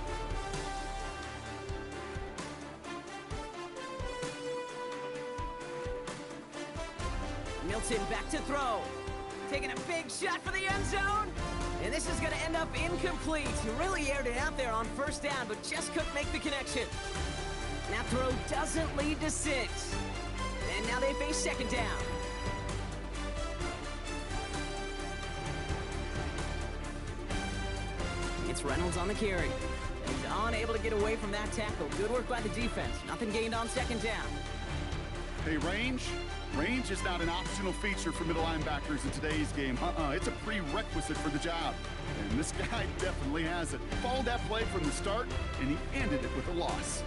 Milton back to throw. Taking a big shot for the end zone. And this is going to end up incomplete. He really aired it out there on first down, but just couldn't make the connection. That throw doesn't lead to 6. And now they face second down. It's Reynolds on the carry. He's unable to get away from that tackle. Good work by the defense. Nothing gained on second down. Hey, range is not an optional feature for middle linebackers in today's game. It's a prerequisite for the job. And this guy definitely has it. Followed that play from the start, and he ended it with a loss.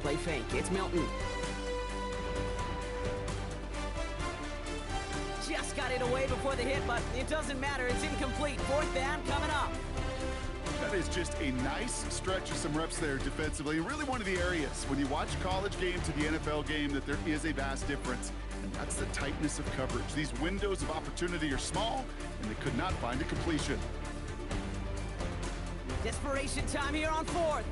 Play fake. It's Milton. Just got it away before the hit, but it doesn't matter. It's incomplete. Fourth down coming up. That is just a nice stretch of some reps there defensively. Really one of the areas when you watch a college game to the NFL game that there is a vast difference. And that's the tightness of coverage. These windows of opportunity are small, and they could not find a completion. Desperation time here on fourth.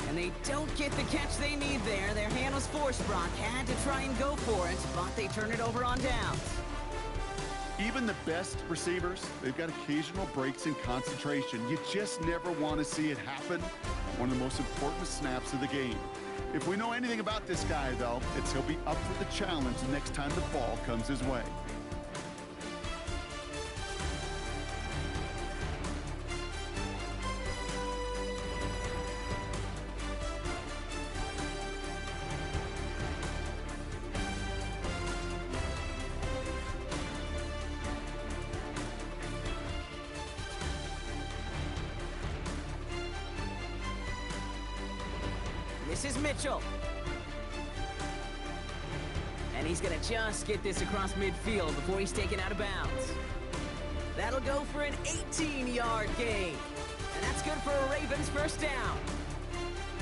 And they don't get the catch they need there. Their hand was forced. Brock had to try and go for it, but they turn it over on downs. Even the best receivers, they've got occasional breaks in concentration. You just never want to see it happen. One of the most important snaps of the game. If we know anything about this guy, though, it's he'll be up for the challenge the next time the ball comes his way. This is Mitchell. And he's going to just get this across midfield before he's taken out of bounds. That'll go for an 18-yard gain. And that's good for a Ravens first down.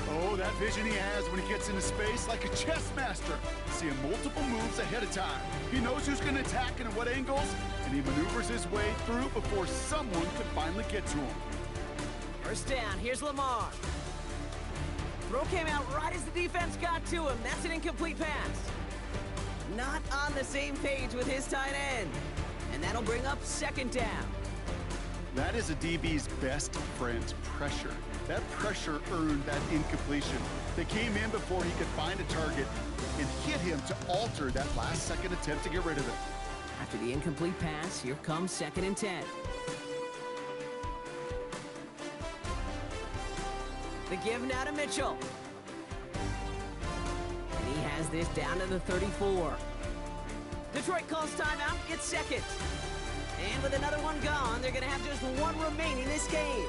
Oh, that vision he has when he gets into space like a chess master. Seeing multiple moves ahead of time. He knows who's going to attack and at what angles, and he maneuvers his way through before someone could finally get to him. First down, here's Lamar. Throw came out right as the defense got to him. That's an incomplete pass. Not on the same page with his tight end. And that'll bring up second down. That is a DB's best friend, pressure. That pressure earned that incompletion. They came in before he could find a target and hit him to alter that last-second attempt to get rid of it. After the incomplete pass, here comes 2nd and 10. The give now to Mitchell. And he has this down to the 34. Detroit calls timeout. It's second. And with another one gone, they're going to have just one remaining this game.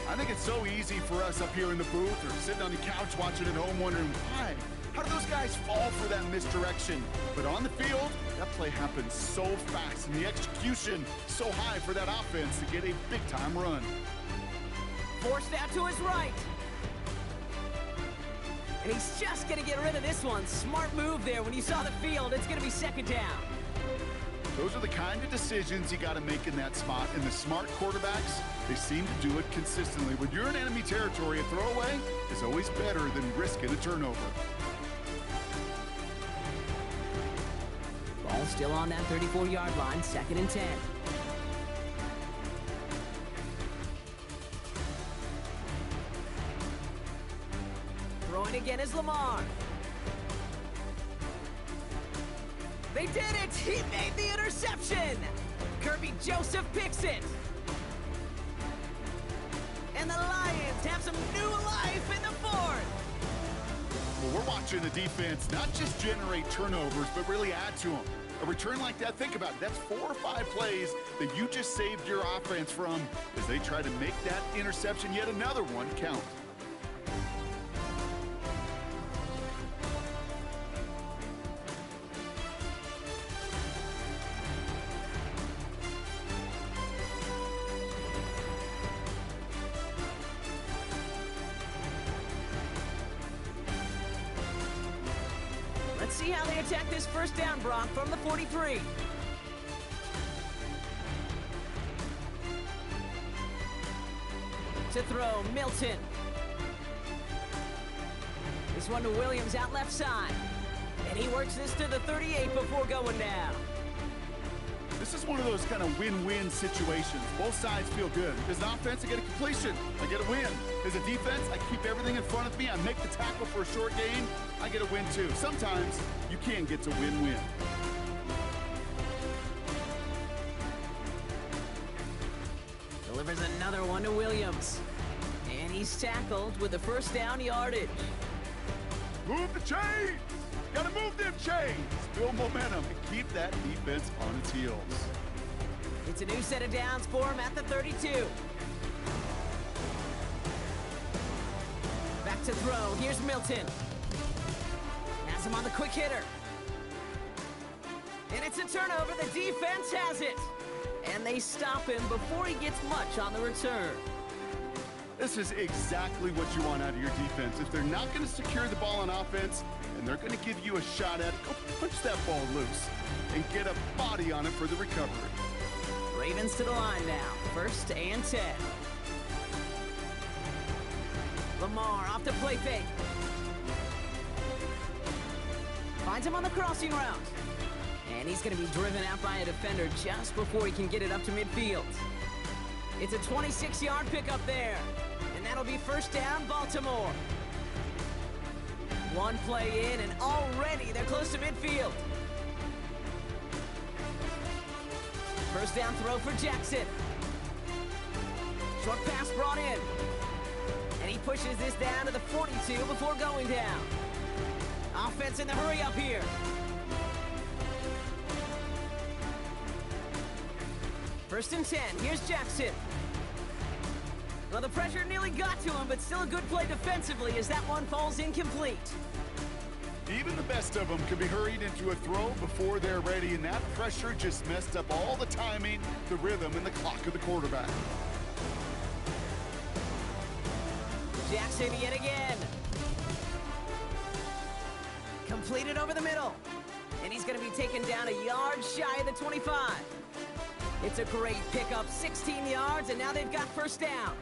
I think it's so easy for us up here in the booth or sitting on the couch watching at home wondering why. How do those guys fall for that misdirection? But on the field, that play happens so fast and the execution so high for that offense to get a big-time run. Forced out to his right. And he's just going to get rid of this one. Smart move there. When you saw the field, it's going to be second down. Those are the kind of decisions you got to make in that spot. And the smart quarterbacks, they seem to do it consistently. When you're in enemy territory, a throwaway is always better than risking a turnover. Ball still on that 34-yard line, 2nd and 10. Throwing again is Lamar. They did it! He made the interception! Kirby Joseph picks it! And the Lions have some new life in the fourth! Well, we're watching the defense not just generate turnovers, but really add to them. A return like that, think about it. That's 4 or 5 plays that you just saved your offense from as they try to make that interception, yet another one, count. Let's see how they attack this first down, Brock, from the 43. To throw, Milton. This one to Williams out left side. And he works this to the 38 before going down. This is one of those kind of win-win situations. Both sides feel good. As an offense, I get a completion. I get a win. As a defense, I keep everything in front of me. I make the tackle for a short gain. I get a win, too. Sometimes you can get to win-win. Delivers another one to Williams. And he's tackled with the first down yardage. Move the chains! Gotta move them chains! Build momentum and keep that defense on its heels. It's a new set of downs for him at the 32. Back to throw. Here's Milton. Has him on the quick hitter. And it's a turnover. The defense has it. And they stop him before he gets much on the return. This is exactly what you want out of your defense. If they're not going to secure the ball on offense, and they're going to give you a shot at it, go punch that ball loose and get a body on it for the recovery. Ravens to the line now. 1st and 10. Lamar off the play fake. Finds him on the crossing route. And he's going to be driven out by a defender just before he can get it up to midfield. It's a 26-yard pickup there. And that'll be first down, Baltimore. One play in, and already they're close to midfield. First down throw for Jackson. Short pass brought in. And he pushes this down to the 42 before going down. Offense in the hurry up here. First and 10, here's Jackson. Well, the pressure nearly got to him, but still a good play defensively as that one falls incomplete. Even the best of them can be hurried into a throw before they're ready, and that pressure just messed up all the timing, the rhythm, and the clock of the quarterback. Jackson yet again. Completed over the middle. And he's going to be taken down a yard shy of the 25. It's a great pickup, 16 yards, and now they've got first down.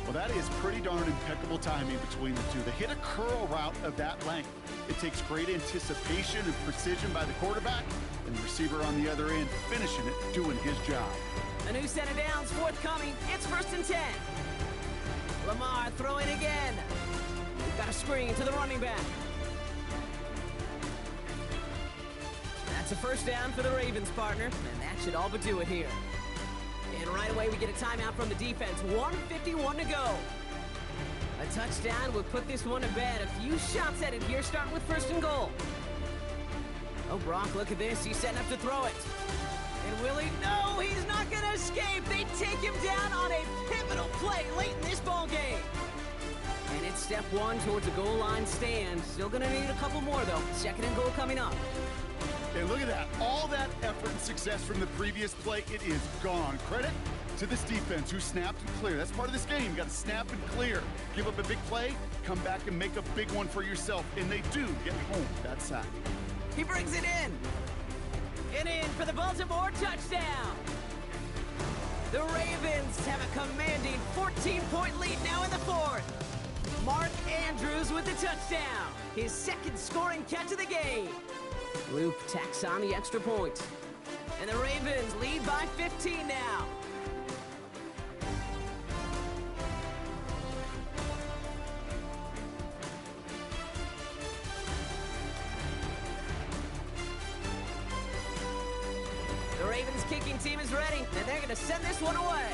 Well, that is pretty darn impeccable timing between the two. They hit a curl route of that length. It takes great anticipation and precision by the quarterback, and the receiver on the other end finishing it, doing his job. A new set of downs forthcoming. It's 1st and 10. Lamar throwing again. We've got a screen to the running back. That's a first down for the Ravens, partner, and that should all but do it here. And right away, we get a timeout from the defense. 1:51 to go. A touchdown would put this one to bed. A few shots at it here, starting with 1st and goal. Oh, Brock, look at this. He's setting up to throw it. And Willie, no, he's not going to escape. They take him down on a pivotal play late in this ball game. And it's step 1 towards a goal line stand. Still going to need a couple more, though. 2nd and goal coming up. And look at that. All that effort and success from the previous play, it is gone. Credit to this defense who snapped and cleared. That's part of this game. You got to snap and clear. Give up a big play, come back and make a big one for yourself. And they do get home that sack. He brings it in. And in for the Baltimore touchdown. The Ravens have a commanding 14-point lead now in the 4th. Mark Andrews with the touchdown. His 2nd scoring catch of the game. Luke tacks on the extra point. And the Ravens lead by 15 now. The Ravens kicking team is ready, and they're going to send this one away.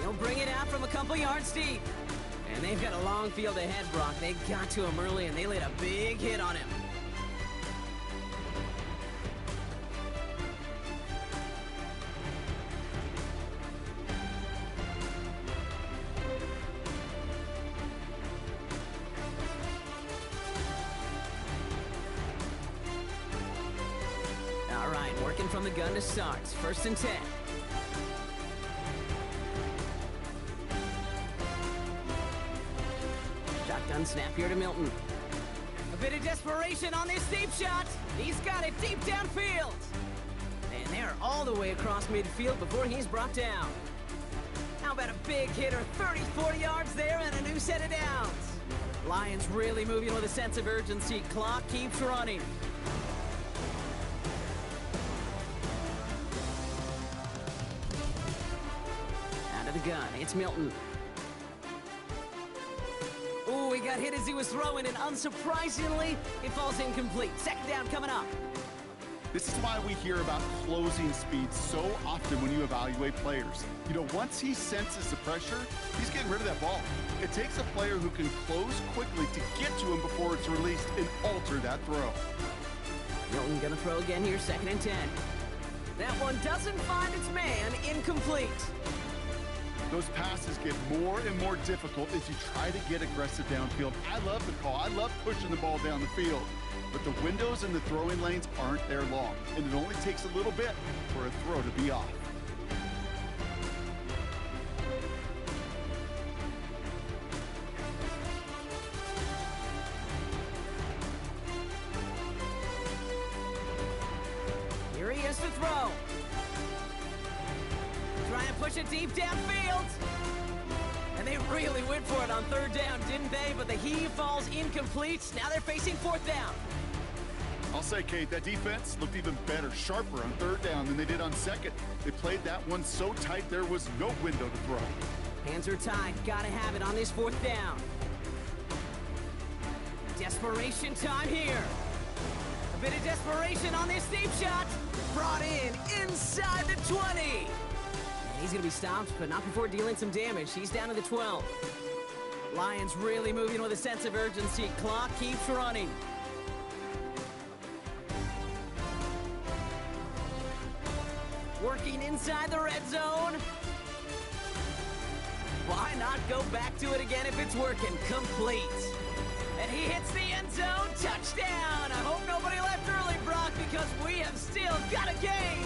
He'll bring it out from a couple yards deep. And they've got a long field ahead, Brock. They got to him early, and they laid a big hit on him. All right, working from the gun to start. 1st and 10. Shotgun snap here to Milton. A bit of desperation on this deep shot. He's got it deep downfield. And they're all the way across midfield before he's brought down. How about a big hitter, 30, 40 yards there and a new set of downs. Lions really moving with a sense of urgency. Clock keeps running. Out of the gun, it's Milton. Ooh, he got hit as he was throwing, and unsurprisingly, it falls incomplete. 2nd down coming up. This is why we hear about closing speed so often when you evaluate players. You know, once he senses the pressure, he's getting rid of that ball. It takes a player who can close quickly to get to him before it's released and alter that throw. Milton gonna throw again here, 2nd and 10. That one doesn't find its man, incomplete. Those passes get more and more difficult as you try to get aggressive downfield. I love the call. I love pushing the ball down the field. But the windows in the throwing lanes aren't there long, and it only takes a little bit for a throw to be off. Here he is to throw. Trying to push it deep downfield. And they really went for it on 3rd down, didn't they? But the heave falls incomplete. Now they're facing 4th down. I'll say, Kate, that defense looked even better, sharper on 3rd down than they did on 2nd. They played that one so tight there was no window to throw. Hands are tied. Gotta have it on this 4th down. Desperation time here. A bit of desperation on this deep shot. Brought in inside the 20. He's going to be stopped, but not before dealing some damage. He's down to the 12. Lions really moving with a sense of urgency. Clock keeps running. Working inside the red zone. Why not go back to it again if it's working? Complete. And he hits the end zone. Touchdown. I hope nobody left early, Brock, because we have still got a game.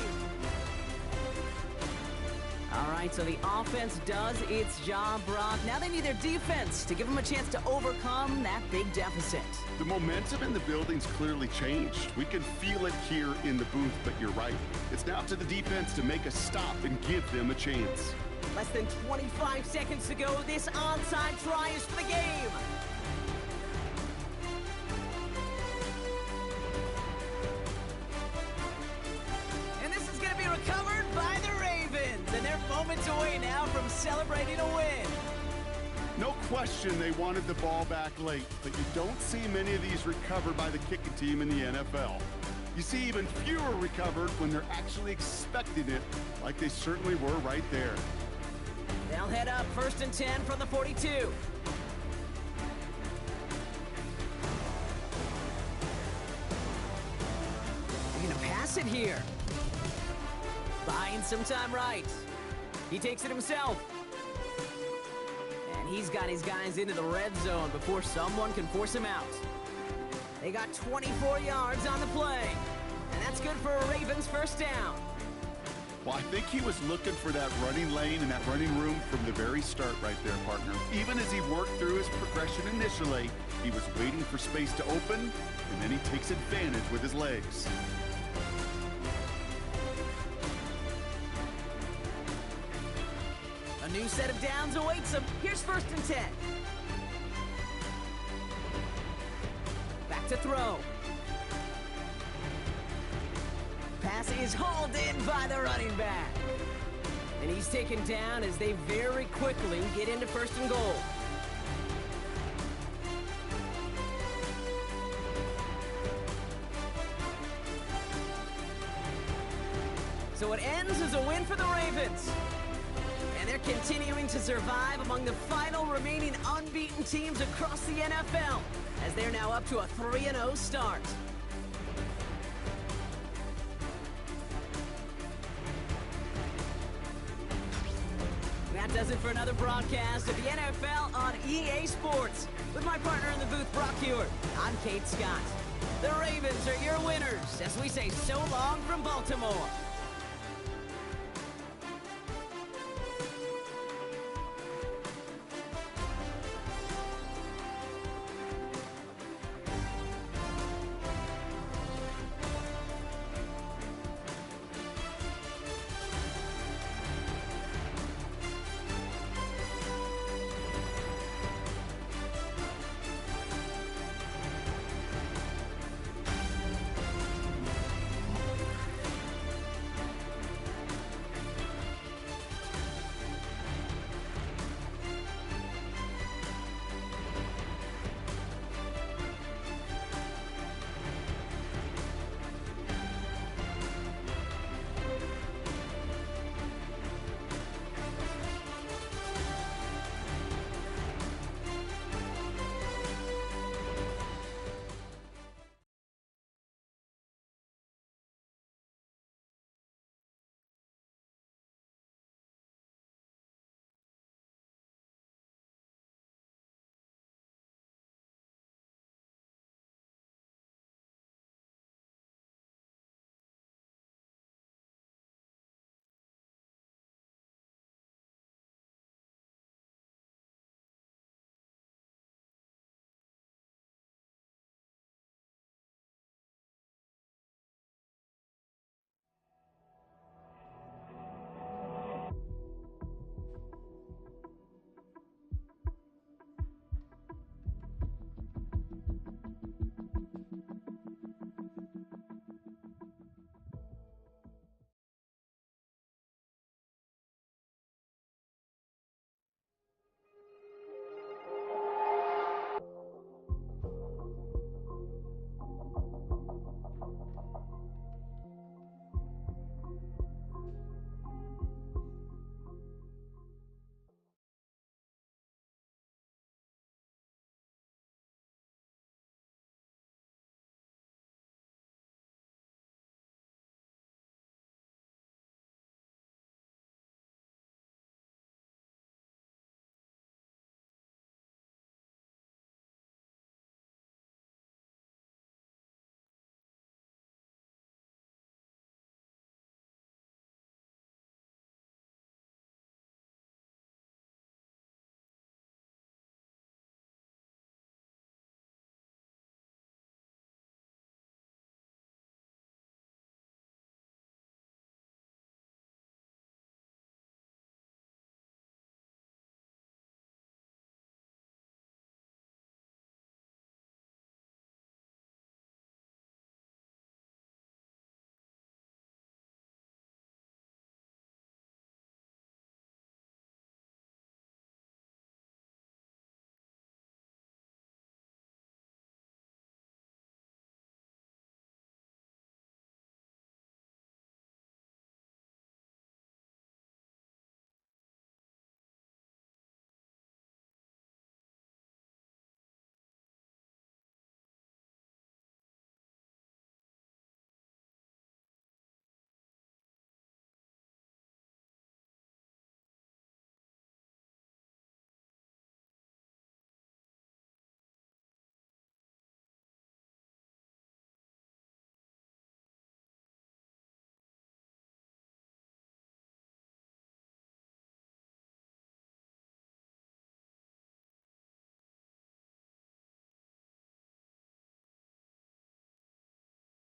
All right, so the offense does its job, Brock. Now they need their defense to give them a chance to overcome that big deficit. The momentum in the building's clearly changed. We can feel it here in the booth, but you're right. It's now up to the defense to make a stop and give them a chance. Less than 25 seconds to go. This onside try is for the game. And this is going to be recovered by the Ravens. And they're moments away now from celebrating a win. No question they wanted the ball back late, but you don't see many of these recovered by the kicking team in the NFL. You see even fewer recovered when they're actually expecting it, like they certainly were right there. They'll head up 1st and 10 from the 42. They're going to pass it here. Buying some time right. He takes it himself. And he's got his guys into the red zone before someone can force him out. They got 24 yards on the play. And that's good for a Ravens 1st down. Well, I think he was looking for that running lane and that running room from the very start right there, partner. Even as he worked through his progression initially, he was waiting for space to open, and then he takes advantage with his legs. A new set of downs awaits him. Here's 1st and 10. Back to throw. Pass is hauled in by the running back. And he's taken down as they very quickly get into 1st and goal. So it ends as a win for the Ravens. And they're continuing to survive among the final remaining unbeaten teams across the NFL, as they're now up to a 3-0 start. That does it for another broadcast of the NFL on EA Sports. With my partner in the booth, Brock Hewitt, I'm Kate Scott. The Ravens are your winners as we say so long from Baltimore.